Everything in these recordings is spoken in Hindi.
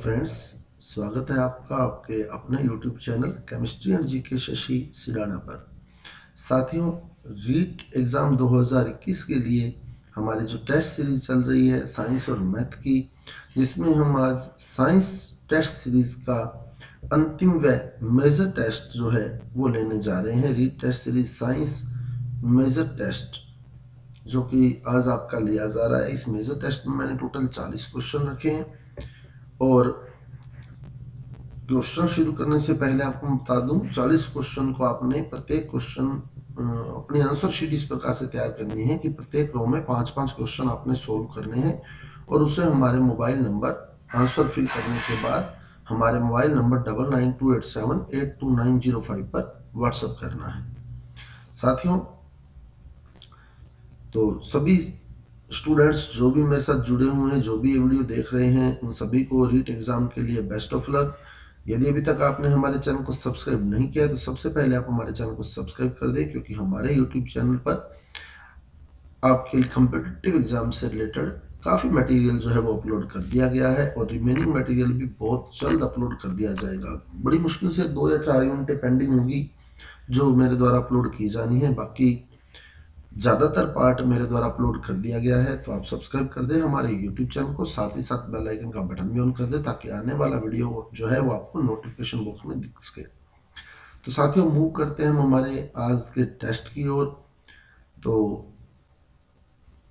फ्रेंड्स, स्वागत है आपका आपके अपने YouTube channel chemistry and GK Shashi Sirana पर। साथियों, रीट एग्ज़ाम 2021 के लिए हमारी जो टेस्ट सीरीज चल रही है साइंस और मैथ की, जिसमें हम आज साइंस टेस्ट सीरीज का अंतिम व मेजर टेस्ट जो है वो लेने जा रहे हैं। REET test series science major test जो कि आज आपका लिया जा रहा है। इस मेजर टेस्ट में मैंने टोटल 40 क्वेश्चन रखे हैं और क्वेश्चन शुरू करने से पहले आपको बता दूं, 40 क्वेश्चन को आपने प्रत्येक क्वेश्चन अपनी आंसर शीट इस प्रकार से तैयार करनी है कि प्रत्येक रो में 5-5 क्वेश्चन आपने सोल्व करने हैं और उसे हमारे मोबाइल नंबर आंसर फिल करने के बाद हमारे मोबाइल नंबर 9928782905 पर व्हाट्सएप करना है। साथियों, तो सभी स्टूडेंट्स जो भी मेरे साथ जुड़े हुए हैं, जो भी ये वीडियो देख रहे हैं, उन सभी को रीट एग्जाम के लिए बेस्ट ऑफ लक। यदि अभी तक आपने हमारे चैनल को सब्सक्राइब नहीं किया तो सबसे पहले आप हमारे चैनल को सब्सक्राइब कर दें, क्योंकि हमारे यूट्यूब चैनल पर आपके कॉम्पिटिटिव एग्जाम से रिलेटेड काफ़ी मटेरियल जो है वो अपलोड कर दिया गया है और रिमेनिंग मटेरियल भी बहुत जल्द अपलोड कर दिया जाएगा। बड़ी मुश्किल से 2 या 4 यूनिटें पेंडिंग होगी जो मेरे द्वारा अपलोड की जानी है, बाकी ज़्यादातर पार्ट मेरे द्वारा अपलोड कर दिया गया है। तो आप सब्सक्राइब कर दें हमारे यूट्यूब चैनल को, साथ ही साथ बेल आइकन का बटन भी ऑन कर दें ताकि आने वाला वीडियो जो है वो आपको नोटिफिकेशन बॉक्स में दिख सके। तो साथियों, मूव करते हैं हम हमारे आज के टेस्ट की ओर। तो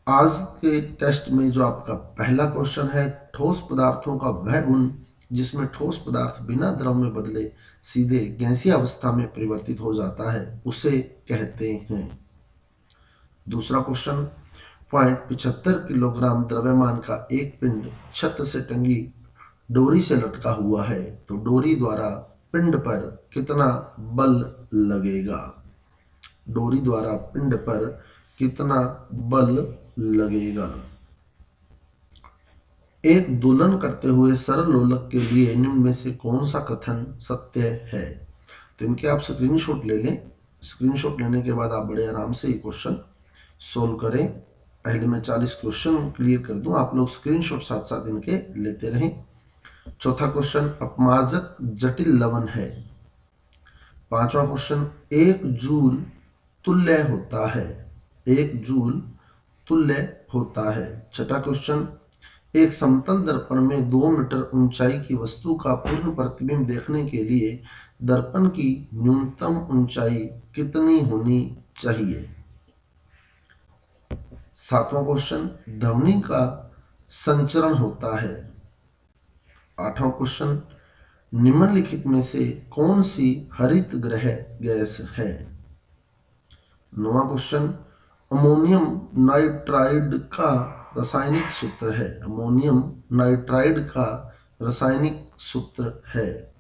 आज के टेस्ट में जो आपका पहला क्वेश्चन है, ठोस पदार्थों का वह गुण जिसमें ठोस पदार्थ बिना द्रव में बदले सीधे गैसीय अवस्था में परिवर्तित हो जाता है, उसे कहते हैं। दूसरा क्वेश्चन, 0.75 किलोग्राम द्रव्यमान का एक पिंड छत से टंगी डोरी से लटका हुआ है, तो डोरी द्वारा पिंड पर कितना बल लगेगा? डोरी द्वारा पिंड पर कितना बल लगेगा? एक दोलन करते हुए सरल लोलक के लिए निम्न में से कौन सा कथन सत्य है? तो इनके आप स्क्रीनशॉट ले लें। स्क्रीनशॉट लेने के बाद आप बड़े आराम से ये क्वेश्चन सोल्व करें। पहले मैं 40 क्वेश्चन क्लियर कर दूं, आप लोग स्क्रीनशॉट साथ साथ इनके लेते रहें। चौथा क्वेश्चन, अपमार्जक जटिल लवण है। पांचवा क्वेश्चन, 1 जूल तुल्य होता है। 1 जूल तुल्य होता है। छठा क्वेश्चन, एक समतल दर्पण में 2 मीटर ऊंचाई की वस्तु का पूर्ण प्रतिबिंब देखने के लिए दर्पण की न्यूनतम ऊंचाई कितनी होनी चाहिए? सातवां क्वेश्चन, ध्वनि का संचरण होता है। आठवां क्वेश्चन, निम्नलिखित में से कौन सी हरित गृह गैस है? नौवां क्वेश्चन, अमोनियम नाइट्राइड का रासायनिक सूत्र है। अमोनियम नाइट्राइड का रासायनिक सूत्र है।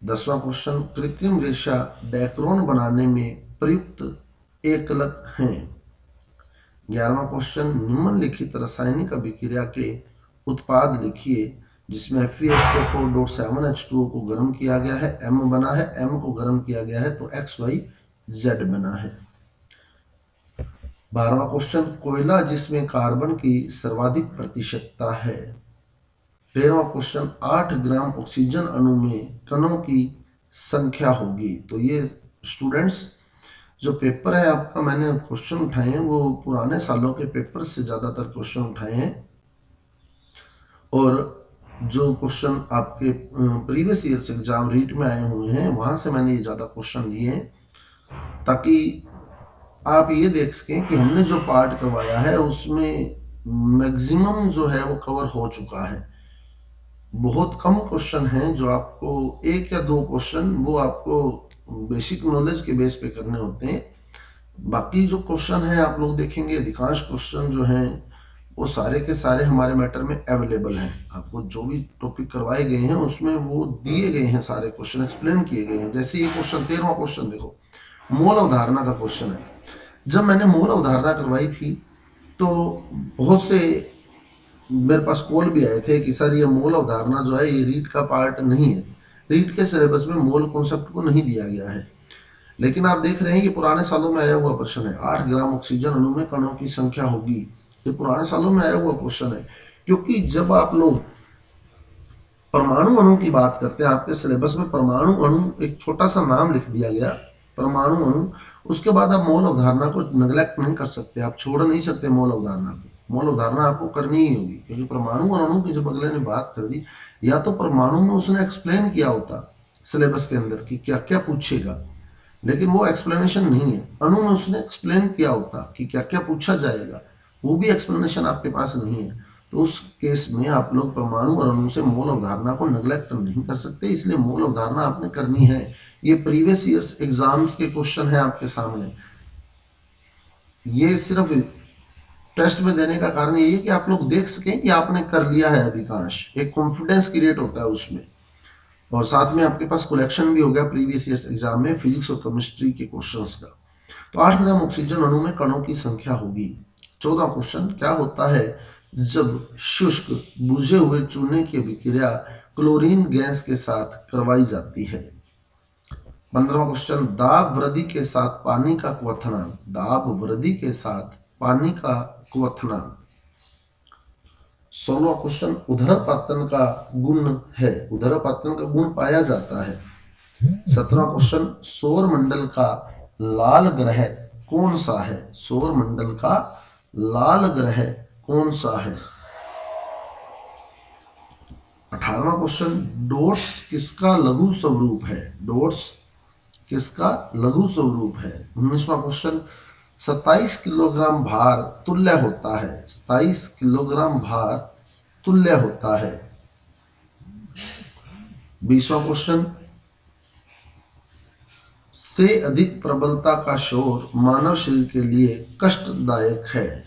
10वां क्वेश्चन, कृत्रिम रेशा डैक्रोन बनाने में प्रयुक्त एकलक हैं। 11वां क्वेश्चन, निम्नलिखित रासायनिक अभिक्रिया के उत्पाद लिखिए जिसमें FeSO4.7H2O को गर्म किया गया है, M बना है, M को गर्म किया गया है तो XYZ बना है। 12वां क्वेश्चन, कोयला जिसमें कार्बन की सर्वाधिक प्रतिशतता है। 13वां क्वेश्चन, 8 ग्राम ऑक्सीजन अणु में कणों की संख्या होगी। तो ये स्टूडेंट्स जो पेपर है आपका, मैंने क्वेश्चन उठाए हैं वो पुराने सालों के पेपर से ज़्यादातर क्वेश्चन उठाए हैं और जो क्वेश्चन आपके प्रीवियस ईयर्स एग्जाम रीट में आए हुए हैं वहाँ से मैंने ये ज़्यादा क्वेश्चन लिए हैं ताकि आप ये देख सकें कि हमने जो पार्ट करवाया है उसमें मैक्सिमम जो है वो कवर हो चुका है। बहुत कम क्वेश्चन हैं जो आपको 1 या 2 क्वेश्चन वो आपको बेसिक नॉलेज के बेस पे करने होते हैं। बाकी जो क्वेश्चन है आप लोग देखेंगे, अधिकांश क्वेश्चन जो हैं वो सारे के सारे हमारे मैटर में अवेलेबल हैं। आपको जो भी टॉपिक करवाए गए हैं उसमें वो दिए गए हैं, सारे क्वेश्चन एक्सप्लेन किए गए हैं। जैसे ये क्वेश्चन 13वां क्वेश्चन देखो, मोल अवधारणा का क्वेश्चन है। जब मैंने मोल अवधारणा करवाई थी तो बहुत से मेरे पास कॉल भी आए थे कि सर ये मोल अवधारणा जो है ये रीट का पार्ट नहीं है, रीट के सिलेबस में मोल कॉन्सेप्ट को नहीं दिया गया है। लेकिन आप देख रहे हैं ये पुराने सालों में आया हुआ प्रश्न है। 8 ग्राम ऑक्सीजन अणु में कणों की संख्या होगी, ये पुराने सालों में आया हुआ क्वेश्चन है। क्योंकि जब आप लोग परमाणु अणु की बात करते हैं, आपके सिलेबस में परमाणु अणु एक छोटा सा नाम लिख दिया गया, परमाणु अणु। उसके बाद आप मोल अवधारणा को नेग्लेक्ट नहीं कर सकते, आप छोड़ नहीं सकते मोल अवधारणा को। मोल अवधारणा आपको करनी ही होगी, क्योंकि परमाणु और अणु की जब अगले ने बात कर दी, या तो परमाणु में उसने एक्सप्लेन किया होता सिलेबस के अंदर कि क्या क्या पूछेगा, लेकिन वो एक्सप्लेनेशन नहीं है। अणु में उसने एक्सप्लेन किया होता कि क्या क्या पूछा जाएगा, वो भी एक्सप्लेनेशन आपके पास नहीं है। तो उस केस में आप लोग परमाणु और अणु से मोल अवधारणा को नेग्लेक्ट नहीं कर सकते, इसलिए मोल अवधारणा आपने करनी है। ये प्रीवियस ईयर्स एग्जाम्स के क्वेश्चन है आपके सामने। ये सिर्फ टेस्ट में देने का कारण ये है कि आप लोग देख सकें कि आपने कर लिया है अधिकांश, एक कॉन्फिडेंस क्रिएट होता है उसमें। और साथ में आपके पास कलेक्शन भी हो गया प्रीवियस ईयर्स एग्जाम में फिजिक्स और केमिस्ट्री के क्वेश्चंस का। तो 8 ग्राम ऑक्सीजन अणु में कणों की संख्या होगी। 14 क्वेश्चन, क्या होता है जब शुष्क बुझे हुए चूने की अभिक्रिया क्लोरीन गैस के साथ करवाई जाती है। 15वां क्वेश्चन, दाब वृद्धि के साथ पानी का क्वथनांक। दाब वृद्धि के साथ पानी का क्वथनांक। 16वां क्वेश्चन, उदरपातन का गुण है। उदरपातन का गुण पाया जाता है। 17वां क्वेश्चन, सौर मंडल का लाल ग्रह कौन सा है। सौर मंडल का लाल ग्रह कौन सा है। 18वां क्वेश्चन, डॉट्स किसका लघु स्वरूप है। डॉट्स किसका लघु स्वरूप है। 19वां क्वेश्चन, 27 किलोग्राम भार तुल्य होता है। 27 किलोग्राम भार तुल्य होता है। 20वां क्वेश्चन, से अधिक प्रबलता का शोर मानव शरीर के लिए कष्टदायक है।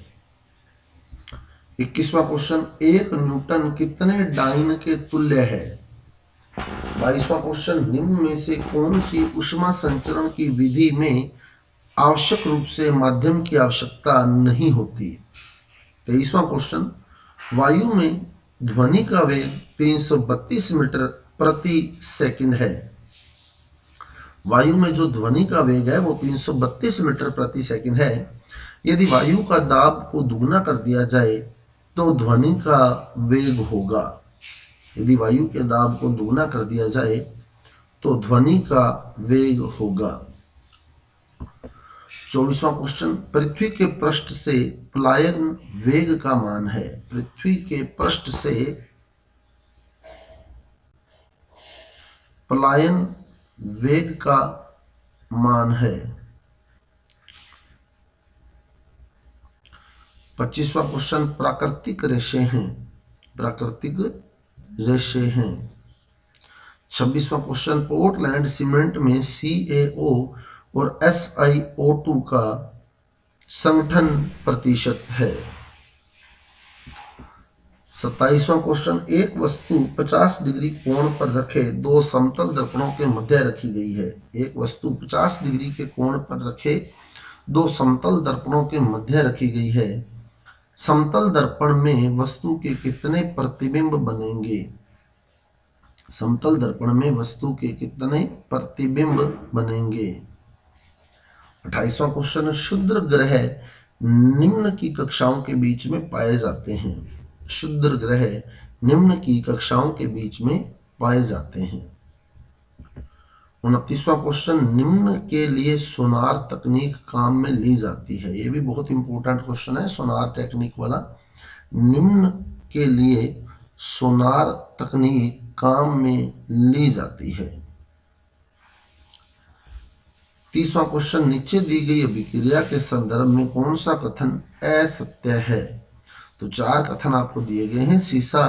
21वां क्वेश्चन, 1 न्यूटन कितने डाइन के तुल्य है। 22वां क्वेश्चन, निम्न में से कौन सी ऊष्मा संचरण की विधि में आवश्यक रूप से माध्यम की आवश्यकता नहीं होती। 23वां क्वेश्चन, वायु में ध्वनि का वेग 332 मीटर प्रति सेकंड है। वायु में जो ध्वनि का वेग है वो 332 मीटर प्रति सेकंड है। यदि वायु का दाब को दुगना कर दिया जाए तो ध्वनि का वेग होगा। यदि वायु के दाब को दुगना कर दिया जाए तो ध्वनि का वेग होगा। 24वां क्वेश्चन, पृथ्वी के पृष्ठ से पलायन वेग का मान है। पृथ्वी के पृष्ठ से पलायन वेग का मान है। 25वां क्वेश्चन, प्राकृतिक रेशे हैं। प्राकृतिक रेशे हैं। 26वां क्वेश्चन, पोर्टलैंड सीमेंट में CaO और SiO2 का संगठन प्रतिशत है। 27वां क्वेश्चन, एक वस्तु 50 डिग्री कोण पर रखे दो समतल दर्पणों के मध्य रखी गई है। एक वस्तु 50 डिग्री के कोण पर रखे दो समतल दर्पणों के मध्य रखी गई है। समतल दर्पण में वस्तु के कितने प्रतिबिंब बनेंगे। समतल दर्पण में वस्तु के कितने प्रतिबिंब बनेंगे। 28वां क्वेश्चन, क्षुद्र ग्रह निम्न की कक्षाओं के बीच में पाए जाते हैं। क्षुद्र ग्रह निम्न की कक्षाओं के बीच में पाए जाते हैं। 29वां क्वेश्चन, निम्न के लिए सोनार तकनीक काम में ली जाती है। ये भी बहुत इंपॉर्टेंट क्वेश्चन है, सोनार टेक्निक वाला। निम्न के लिए सोनार तकनीक काम में ली जाती है। 30वां क्वेश्चन, नीचे दी गई अभिक्रिया के संदर्भ में कौन सा कथन असत्य है। तो 4 कथन आपको दिए गए हैं। सीसा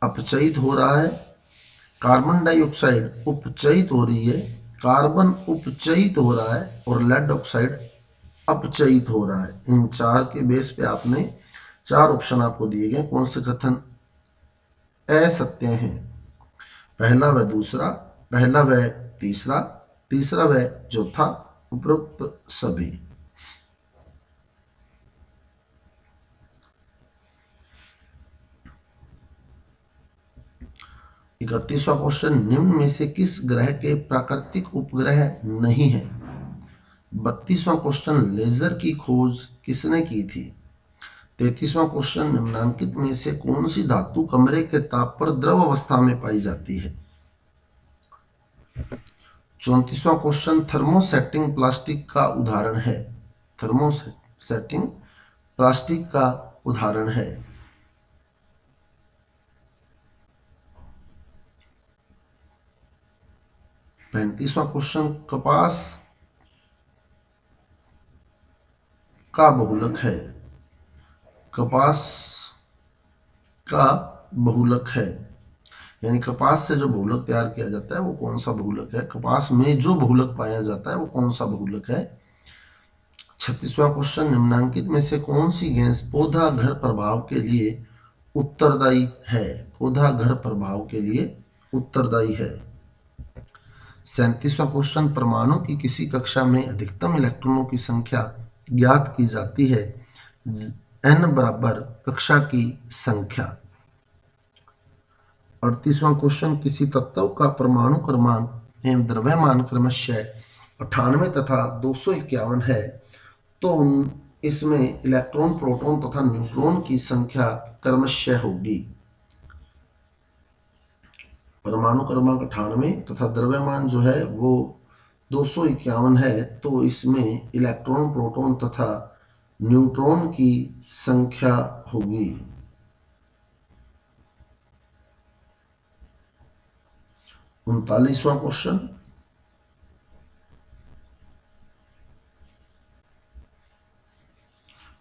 अपचयित हो रहा है, कार्बन डाइऑक्साइड उपचयित हो रही है, कार्बन उपचयित हो रहा है और लेड ऑक्साइड अपचयित हो रहा है। इन 4 के बेस पे आपने 4 ऑप्शन आपको दिए गए, कौन से कथन असत्य हैं। पहला व दूसरा, पहला व तीसरा, तीसरा व चौथा, उपरोक्त सभी। 31वां क्वेश्चन, निम्न में से किस ग्रह के प्राकृतिक उपग्रह नहीं है। 32वां क्वेश्चन, लेजर की खोज किसने की थी। 33वां क्वेश्चन, निम्नांकित में से कौन सी धातु कमरे के ताप पर द्रव अवस्था में पाई जाती है? 34वां क्वेश्चन, थर्मोसेटिंग प्लास्टिक का उदाहरण है। थर्मोसेटिंग प्लास्टिक का उदाहरण है। 35वां क्वेश्चन, कपास का बहुलक है। कपास का बहुलक है, यानी कपास से जो बहुलक तैयार किया जाता है वो कौन सा बहुलक है? कपास में जो बहुलक पाया जाता है वो कौन सा बहुलक है? 36वां क्वेश्चन, निम्नांकित में से कौन सी गैस पौधा घर प्रभाव के लिए उत्तरदायी है? पौधा घर प्रभाव के लिए उत्तरदायी है। 37वां क्वेश्चन, परमाणु की किसी कक्षा में अधिकतम इलेक्ट्रॉनों की संख्या ज्ञात की जाती है? n बराबर कक्षा की संख्या। 38वां क्वेश्चन, किसी तत्व का परमाणु क्रमांक एवं द्रव्यमान क्रमशः 98 तथा 251 है तो इसमें इलेक्ट्रॉन, प्रोटॉन तथा न्यूट्रॉन की संख्या क्रमशः होगी। परमाणु क्रमांक 98 तथा द्रव्यमान जो है वो 251 है तो इसमें इलेक्ट्रॉन, प्रोटॉन तथा न्यूट्रॉन की संख्या होगी। 39वां क्वेश्चन,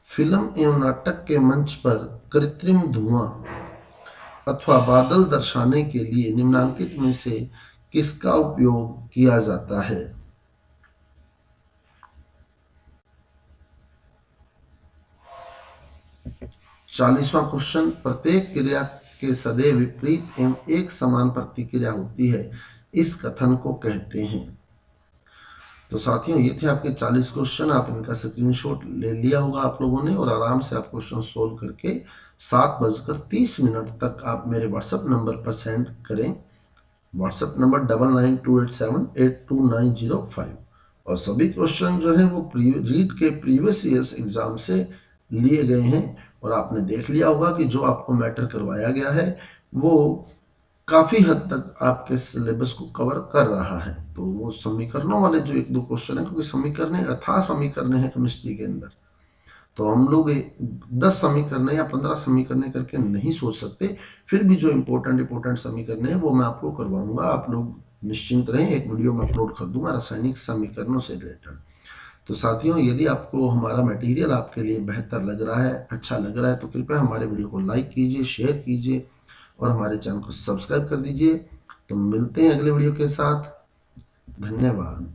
फिल्म एवं नाटक के मंच पर कृत्रिम धुआं अथवा बादल दर्शाने के लिए निम्नांकित में से किसका उपयोग किया जाता है? 40वां क्वेश्चन, प्रत्येक क्रिया के सदैव विपरीत एवं एक समान प्रतिक्रिया होती है, इस कथन को कहते हैं। तो साथियों, ये थे आपके 40 क्वेश्चन। आप इनका स्क्रीनशॉट ले लिया होगा आप लोगों ने और आराम से आप क्वेश्चन सोल्व करके 7:30 तक आप मेरे व्हाट्सएप नंबर पर सेंड करें। WhatsApp number 9928782905। और सभी क्वेश्चन जो है वो रीट के प्रीवियस ईयर्स एग्जाम से लिए गए हैं और आपने देख लिया होगा कि जो आपको मैटर करवाया गया है वो काफी हद तक आपके सिलेबस को कवर कर रहा है। तो वो समीकरणों वाले जो 1-2 क्वेश्चन है, क्योंकि समीकरण अथाह समीकरण है केमिस्ट्री के अंदर, तो हम लोग 10 समीकरण या 15 समीकरण करके नहीं सोच सकते। फिर भी जो इंपॉर्टेंट समीकरण है वो मैं आपको करवाऊंगा। आप लोग निश्चिंत रहें, एक वीडियो में अपलोड कर दूंगा रासायनिक समीकरणों से रिलेटेड। तो साथियों, यदि आपको हमारा मटेरियल आपके लिए बेहतर लग रहा है, अच्छा लग रहा है, तो कृपया हमारे वीडियो को लाइक कीजिए, शेयर कीजिए और हमारे चैनल को सब्सक्राइब कर दीजिए। तो मिलते हैं अगले वीडियो के साथ। धन्यवाद।